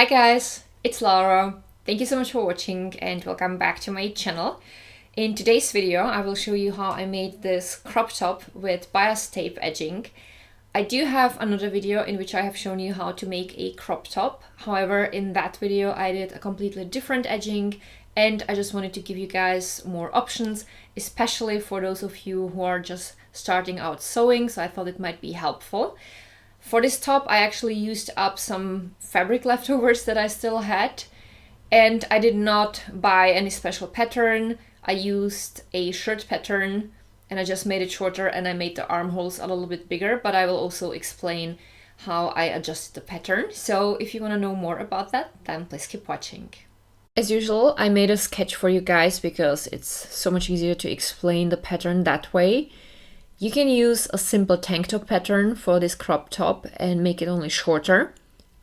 Hi guys, it's Laura. Thank you so much for watching and welcome back to my channel. In today's video, I will show you how I made this crop top with bias tape edging. I do have another video in which I have shown you how to make a crop top. However, in that video, I did a completely different edging and I just wanted to give you guys more options, especially for those of you who are just starting out sewing, so I thought it might be helpful. For this top, I actually used up some fabric leftovers that I still had, and I did not buy any special pattern. I used a shirt pattern and I just made it shorter and I made the armholes a little bit bigger, but I will also explain how I adjusted the pattern. So if you want to know more about that, then please keep watching. As usual, I made a sketch for you guys because it's so much easier to explain the pattern that way. You can use a simple tank top pattern for this crop top and make it only shorter.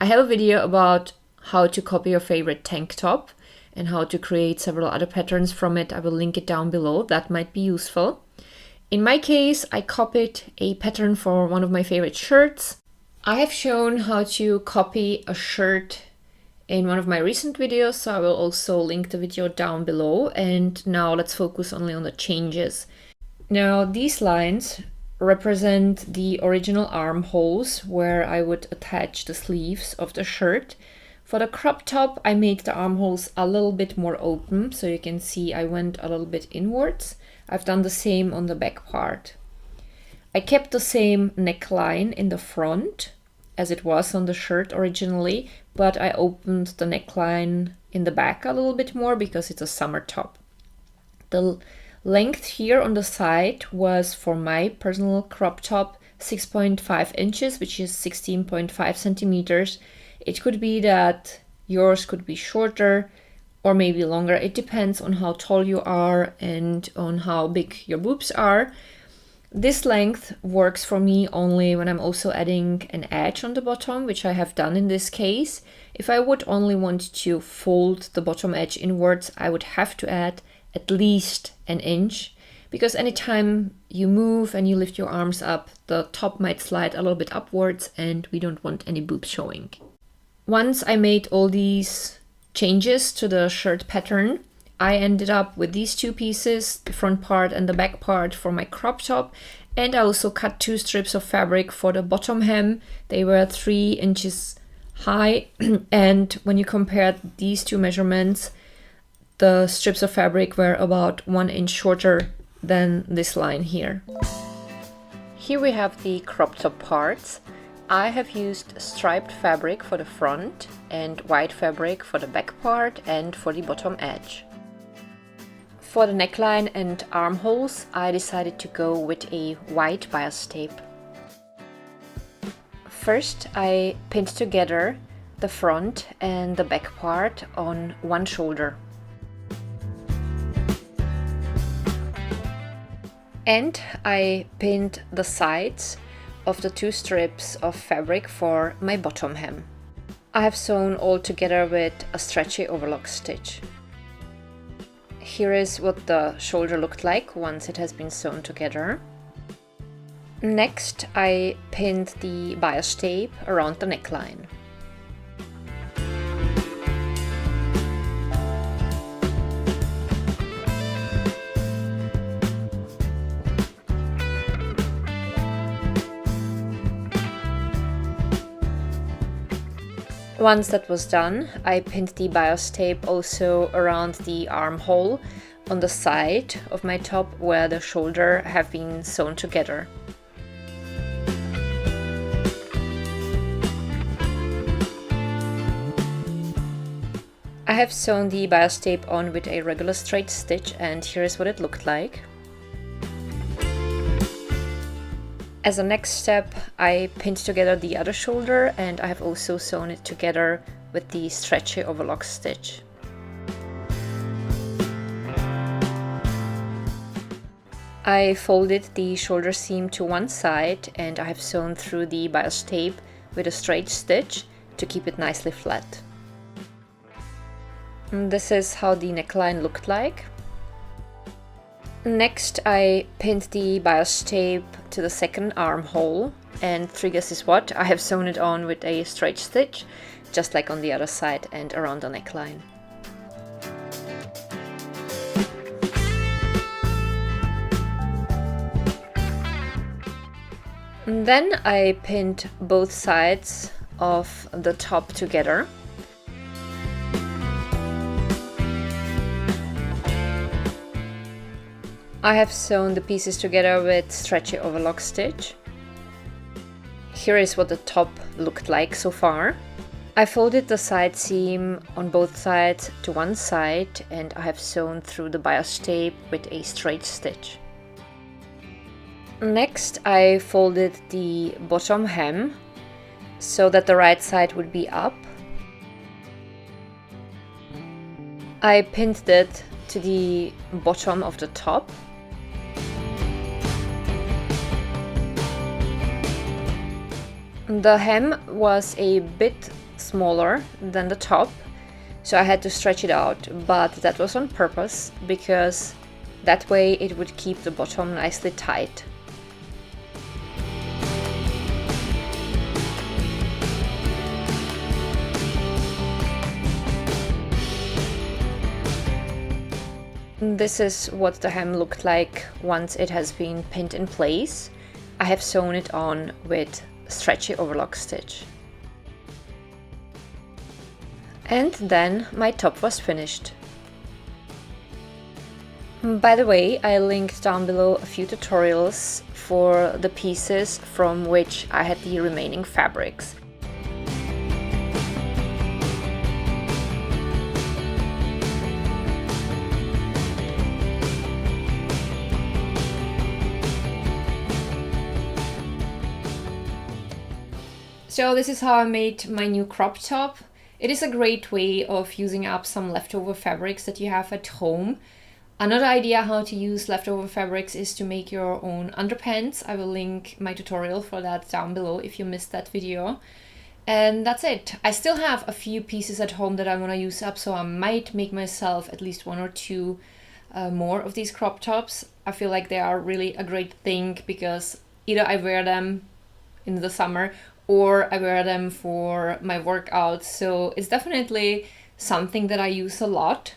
I have a video about how to copy your favorite tank top and how to create several other patterns from it. I will link it down below. That might be useful. In my case, I copied a pattern for one of my favorite shirts. I have shown how to copy a shirt in one of my recent videos, so I will also link the video down below. And now let's focus only on the changes. Now these lines represent the original armholes where I would attach the sleeves of the shirt. For the crop top, I made the armholes a little bit more open, so you can see I went a little bit inwards. I've done the same on the back part. I kept the same neckline in the front as it was on the shirt originally, but I opened the neckline in the back a little bit more because it's a summer top. The length here on the side was, for my personal crop top, 6.5 inches, which is 16.5 centimeters. It could be that yours could be shorter or maybe longer. It depends on how tall you are and on how big your boobs are. This length works for me only when I'm also adding an edge on the bottom, which I have done in this case. If I would only want to fold the bottom edge inwards, I would have to add at least an inch, because anytime you move and you lift your arms up, the top might slide a little bit upwards and we don't want any boobs showing. Once I made all these changes to the shirt pattern, I ended up with these two pieces, the front part and the back part for my crop top, and I also cut 2 strips of fabric for the bottom hem. They were 3 inches high and when you compare these two measurements, the strips of fabric were about 1 inch shorter than this line here. Here we have the crop top parts. I have used striped fabric for the front and white fabric for the back part and for the bottom edge. For the neckline and armholes, I decided to go with a white bias tape. First, I pinned together the front and the back part on one shoulder. And I pinned the sides of the 2 strips of fabric for my bottom hem. I have sewn all together with a stretchy overlock stitch. Here is what the shoulder looked like once it has been sewn together. Next, I pinned the bias tape around the neckline. Once that was done, I pinned the bias tape also around the armhole on the side of my top where the shoulder have been sewn together. I have sewn the bias tape on with a regular straight stitch and here is what it looked like. As a next step, I pinned together the other shoulder and I have also sewn it together with the stretchy overlock stitch. I folded the shoulder seam to one side and I have sewn through the bias tape with a straight stitch to keep it nicely flat. And this is how the neckline looked like. Next, I pinned the bias tape to the second armhole, and guess is what? I have sewn it on with a straight stitch. just like on the other side and around the neckline. And then I pinned both sides of the top together. I have sewn the pieces together with stretchy overlock stitch. Here is what the top looked like so far. I folded the side seam on both sides to one side and I have sewn through the bias tape with a straight stitch. Next, I folded the bottom hem so that the right side would be up. I pinned it to the bottom of the top. The hem was a bit smaller than the top, so I had to stretch it out, but that was on purpose because that way it would keep the bottom nicely tight. This is what the hem looked like once it has been pinned in place. I have sewn it on with stretchy overlock stitch. And then my top was finished. By the way, I linked down below a few tutorials for the pieces from which I had the remaining fabrics. So this is how I made my new crop top. It is a great way of using up some leftover fabrics that you have at home. Another idea how to use leftover fabrics is to make your own underpants. I will link my tutorial for that down below if you missed that video. And that's it. I still have a few pieces at home that I want to use up, so I might make myself at least one or two more of these crop tops. I feel like they are really a great thing because either I wear them in the summer or I wear them for my workouts, so it's definitely something that I use a lot.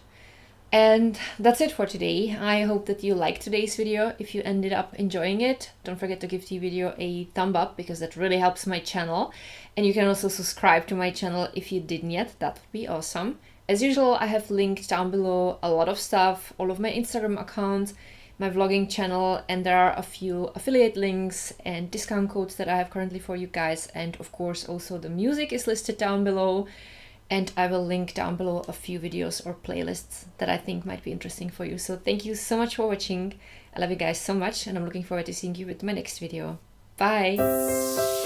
And that's it for today. I hope that you liked today's video. If you ended up enjoying it, don't forget to give the video a thumb up because that really helps my channel. And you can also subscribe to my channel if you didn't yet, that would be awesome. As usual, I have linked down below a lot of stuff, all of my Instagram accounts, my vlogging channel, and there are a few affiliate links and discount codes that I have currently for you guys, and of course also the music is listed down below, and I will link down below a few videos or playlists that I think might be interesting for you. So thank you so much for watching. I love you guys so much and I'm looking forward to seeing you with my next video. Bye!